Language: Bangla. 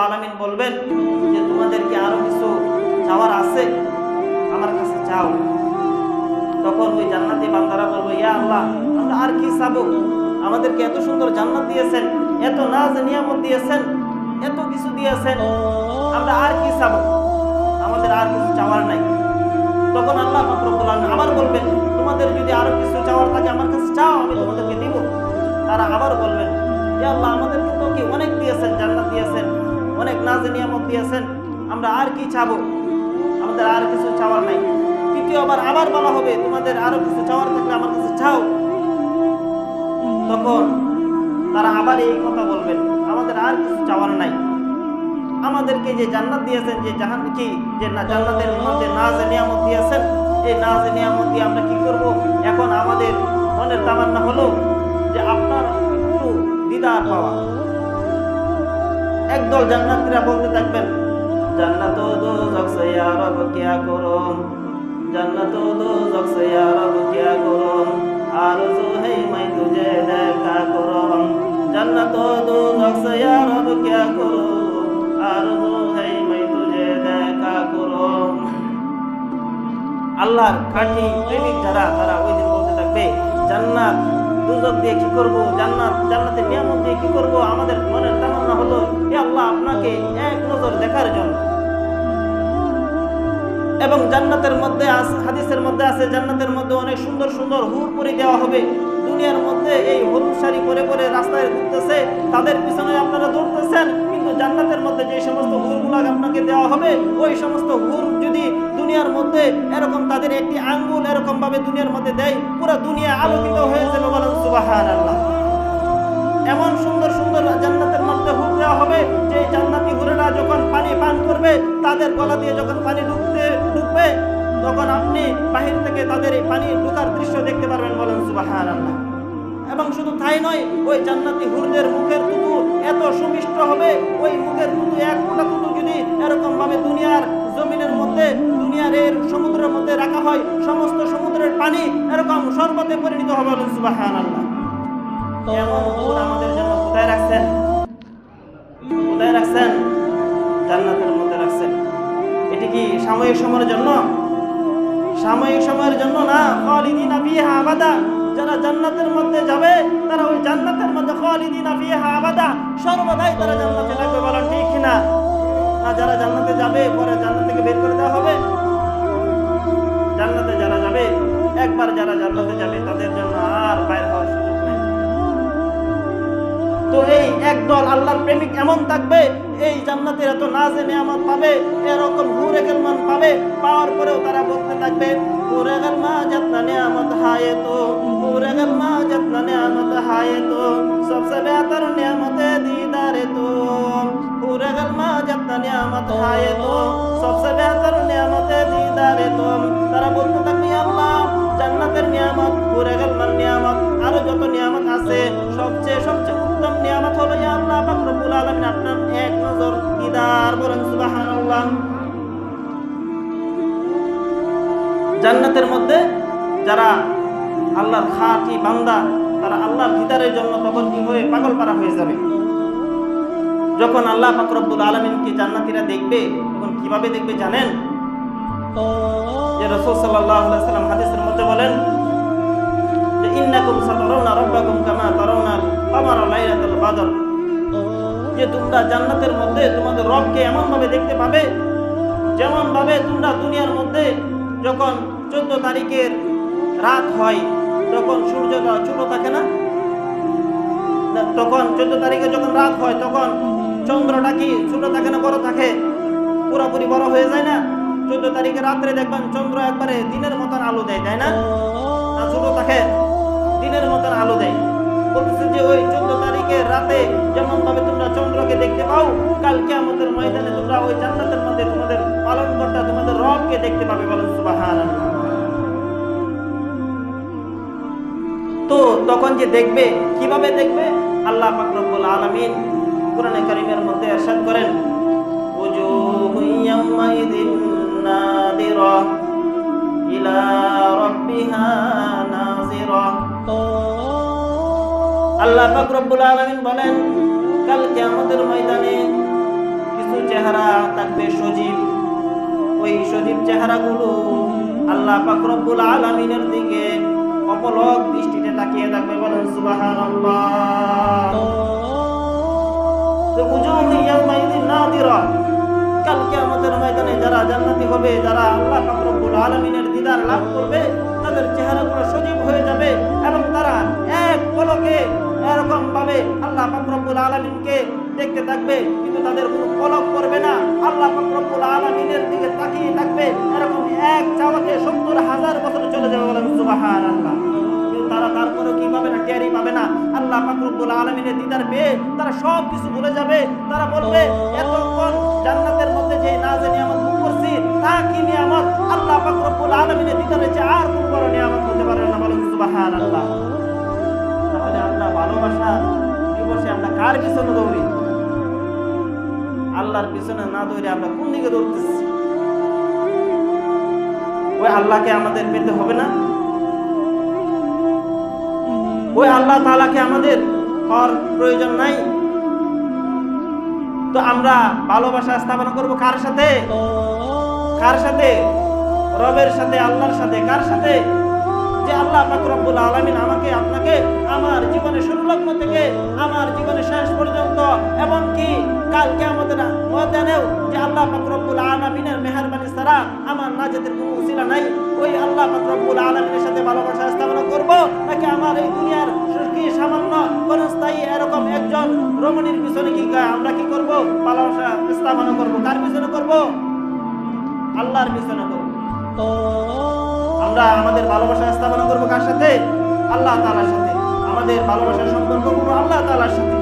আলামিন বলবেন যে তোমাদের কি আরো কিছু চাওয়ার আছে, আমার কাছে চাও। তখন ওই জান্নাতি বান্দারা বলবো, ইয়া আল্লাহ, আমরা আর কি চাবো? আমাদেরকে এত সুন্দর জান্নাত দিয়েছেন, এত নাজ নিয়ামত দিয়েছেন, এত কিছু দিয়েছেন, আমরা আর কি চাবো? আমাদের আর কিছু চাওয়ার নাই। তখন আল্লাহ পাক রব্বুল আলামিন আবার বলবেন, তোমাদের যদি আরো কিছু চাওয়ার থাকে আমার কাছে চাও, আমি তোমাদেরকে দিব। তারা আবার বলবেন, ইয়া আল্লাহ, আমাদেরকে তো কি অনেক দিয়েছেন, জান্নাত দিয়েছেন, অনেক নাজ নিয়ামত দিয়েছেন, আমরা আর কি চাবো? আমাদের আর কিছু চাওয়ার নাই। তৃতীয়বার আবার বলা হবে, তোমাদের আরো কিছু চাওয়ার থাকলে আমার কাছে চাও। তখন তারা আবার এই কথা বলবেন, আমাদের আর কিছু চাওয়ার নাই। আমাদেরকে যে জান্নাত দিয়েছেন, যে জান্নাতের মধ্যে নাজ নিয়ামত দিয়েছেন, এই নাজ নিয়ামত দিয়ে আমরা কি করব? এখন আমাদের মনের তামান্না হলো যে আপনার একটু দিদার পাওয়া। একদল জান্নাতীরা বলতে থাকবেন, জান্নাত ও দোজখ সে ইয়া রব কিয়া করম, জান্নাত ও দোজখ সে ইয়া রব কিয়া করম, আরজু है मैं तुझे देखा करम, জান্নাত ও দোজখ সে ইয়া রব কিয়া করম, আরজু है मैं तुझे देखा करम। আল্লাহর খাঁটি প্রেমিক যারা, তারা ওই দিন বলতে থাকবে, জান্নাত দুজখ দিয়ে কি করব, জান্নাতের নিয়ামত দিয়ে কি করব? আমাদের মনের তামান্না হলো, হে আল্লাহ, আপনাকে এক নজর দেখার জন্য। এবং জান্নাতের মধ্যে হাদিসের মধ্যে আছে, জান্নাতের মধ্যে অনেক সুন্দর সুন্দর হুর পরি দেওয়া হবে। দুনিয়ার মধ্যে এই হলুদ শাড়ি পরে পরে রাস্তায় ঘুরতেছে, তাদের পিছনে আপনারা দৌড়তেছেন, কিন্তু জান্নাতের মধ্যে যে সমস্ত হুরগুলো আপনাকে দেওয়া হবে, ওই সমস্ত হুর যদি দুনিয়ার মধ্যে এরকম তাদের একটি আঙ্গুল এরকম ভাবে দুনিয়ার মধ্যে দেয়, পুরো দুনিয়া আলোকিত হয়ে যাবে। বলেন সুবহানাল্লাহ। এমন সুন্দর সুন্দর জান্নাতের মধ্যে হুর দেওয়া হবে, যে জান্নাতি হুরেরা যখন পানি পান করবে, তাদের গলা দিয়ে যখন পানি ঢুকবে, তখন আপনি বাহির থেকে তাদের এই পানি ঢোকার দৃশ্য দেখতে পারবেন। বলেন সুবহানাল্লাহ। এবং শুধু তাই নয়, ওই জান্নাতি হুরদের মুখের থুতু এত সুমিষ্ট হবে, ওই মুখের থুতু এক ফোঁটা থুতু যদি এরকম ভাবে দুনিয়ার জমিনের মধ্যে, দুনিয়ার এর সমুদ্রের মধ্যে রাখা হয়, সমস্ত সমুদ্রের পানি এরকম শরবতে পরিণত হবে। বলেন সুবহানাল্লাহ। এমন হুর আমাদের জন্য কোথায় রাখছেন? কোথায় রাখছেন? জান্নাতের মধ্যে রাখছেন। এটি কি সাময়িক সময়ের জন্য? সাময়িক সময়ের জন্য না, খালিদিনা ফিহা আবাদা। যারা জান্নাতের মধ্যে যাবে, তারা ওই জান্নাতের মধ্যে খালিদিনা ফিহা আবাদা, সর্বদাই তারা জান্নাতে থাকবে। বলা ঠিক না? না, যারা জান্নাতে যাবে পরে জান্নাত থেকে বের করে দেওয়া হবে? জান্নাতে যারা যাবে, একবার যারা জান্নাতে যাবে, তাদের জন্য আর বাইর হওয়ার সুযোগ নেই। তো এই একদল আল্লাহর প্রেমিক এমন থাকবে, এই জান্নাতের এত নাজে নিয়ামত পাবে, এরকম হুরে গেলমান পাবে, পাওয়ার পরেও তারা বলতে থাকবে, হুরে গেলমা জাতনা নিয়ামত হায়ে তো, হুরে গেলমা জাতনা নিয়ামত হায়ে তো, সবসে বেহতর নিয়ামতে দিদারে তো, হুরে গেলমা জাতনা নিয়ামত হায়ে তো, সবসে বেহতর নিয়ামতে দিদারে তো। তারা বলতে থাকবে, আল্লাহ, জান্নাতের নিয়ামত, হুরে গেলমান নিয়ামত, আরো যত নিয়ামত আছে, সবচেয়ে উত্তম নিয়ামত হলো ইয়া আল্লাহ পাক রব্বুল আলামিন আপনার এক নজর দিদার। বলেন সুবহানাল্লাহ। জান্নাতের মধ্যে যারা আল্লাহর খাঁটি বান্দা, তারা আল্লাহর দিদারের জন্য তখন কি হয়ে পাগল পারা হয়ে যাবে। যখন আল্লাহ পাক রব্বুল আলামিনকে জান্নাতীরা দেখবে, তখন কিভাবে দেখবে জানেন? যে রাসূল সাল্লাল্লাহু আলাইহি ওয়াসাল্লাম হাদিসের মধ্যে বলেন যে ইন্নাকুম সাতারাউনা রাব্বাকুম কামা তারাউনাল কামারা লাইলাতুল বদর, যে তোমরা জান্নাতের মধ্যে তোমাদের রবকে এমন ভাবে দেখতে পাবে, যেমন ভাবে তোমরা দুনিয়ার মধ্যে যখন 14 তারিখের রাত হয়, তখন সূর্যটা ছোট থাকে না? তখন 14 তারিখে যখন রাত হয়, তখন চন্দ্রটা কি ছোট থাকে না বড় থাকে? পুরোপুরি বড় হয়ে যায় না? 14 তারিখে রাত্রে দেখবেন চন্দ্র একবারে দিনের মতন আলো দেয়, তাই না? ছোট থাকে, দিনের মতন আলো দেয়। বলতেছে যে ওই 14 তারিখের রাতে যেমন ভাবে তোমরা চন্দ্রকে দেখতে পাও, কাল কিয়ামতের ময়দানে তোমরা ওই জান্নাতের মধ্যে তোমাদের পালনকর্তা, তোমাদের রবকে দেখতে পাবে। বলেন সুবহানাল্লাহ। তো তখন যে দেখবে, কিভাবে দেখবে? আল্লাহ পাক রব্বুল আলামিন কোরআনে কারীমের মধ্যে ইরশাদ করেন, উজুহু ইয়াওমাইযিন নাযিরা ইলা রাব্বিহা নাযিরা। আল্লাহ পাক রব্বুল আলামিন বলেন, কাল কিয়ামতের ময়দানে চেহারা থাকবে সজীব। ওই সজীব চেহারাগুলো আল্লাহ পাক রব্বুল আলামিনের দিকে অপলক দৃষ্টিতে তাকিয়ে থাকবে। বলেন সুবহানাল্লাহ। তো উজুহু ইয়াওমাইযিন নাদিরা, কাল কিয়ামতের ময়দানে যারা জান্নাতি হবে, যারা আল্লাহ পাক রব্বুল আলামিনের দিদার লাভ করবে, তাদের চেহারাগুলো সজীব হয়ে যাবে এবং তারা এক পলকে এরকম ভাবে আল্লাহ পাক রব্বুল আলামিনকে দেখতে থাকবে, কিন্তু তাদের কোনো পলক পড়বে না। আল্লাহ পাক রব্বুল আলামিনের দিকে তাকিয়ে থাকবে, এরকম এক চাওয়াতে 70,000 বছর চলে যাবে। বলেন সুবহানাল্লাহ। কিন্তু তারা তারপরে কি পাবে না? টেরই পাবে না। আল্লাহ পাক রব্বুল আলামিনের দিদার পেয়ে তারা সব কিছু ভুলে যাবে। তারা বলবে, এতক্ষণ জান্নাতের মধ্যে যে নাজে নিয়ামত ভোগ করছি, তা কি নিয়ামত? আল্লাহ পাক রব্বুল আলামিনের দিদারের চেয়ে আর কোনো বড় নিয়ামত হতে পারে না। বলেন সুবহানাল্লাহ। তাহলে আমরা ভালোবাসা দিবসে আমরা কার পিছনে দৌড়ি? আল্লাহর পিছনে না দৌড়ে আমরা কোন দিকে দৌড়তেছি? ওই আল্লাহকে আমাদের পেতে হবে না? ওই আল্লাহ তাআলাকে আমাদের আর প্রয়োজন নাই? তো আমরা ভালোবাসা স্থাপন করব কার সাথে? কার সাথে? রবের সাথে, আল্লাহর সাথে। কার সাথে? যে আল্লাহ পাক রব্বুল আলামিন আমাকে আপনাকে আমার জীবনে শুরু লগ্ন থেকে আমার জীবনে শেষ পর্যন্ত এবং কি কাল কিয়ামতের ময়দানেও যে আল্লাহ পাক রব্বুল আলামিনের মেহেরবানি ছাড়া আমার নাজাতের কোনো উসিলা নাই, ওই আল্লাহ পাক রব্বুল আলামিনের সাথে ভালোবাসা স্থাপন করব, নাকি আমার এই দুনিয়ার কি সামান্য ক্ষণস্থায়ী এরকম একজন রমণীর পিছনে কি আমরা কি করব? ভালোবাসা স্থাপন করব। কার পিছনে করব? আল্লাহর পিছনে করব। আমরা আমাদের ভালোবাসা স্থাপন করবো কার সাথে? আল্লাহ তাআলার সাথে। আমাদের ভালোবাসার সম্পর্ক করবো আল্লাহ তাআলার সাথে।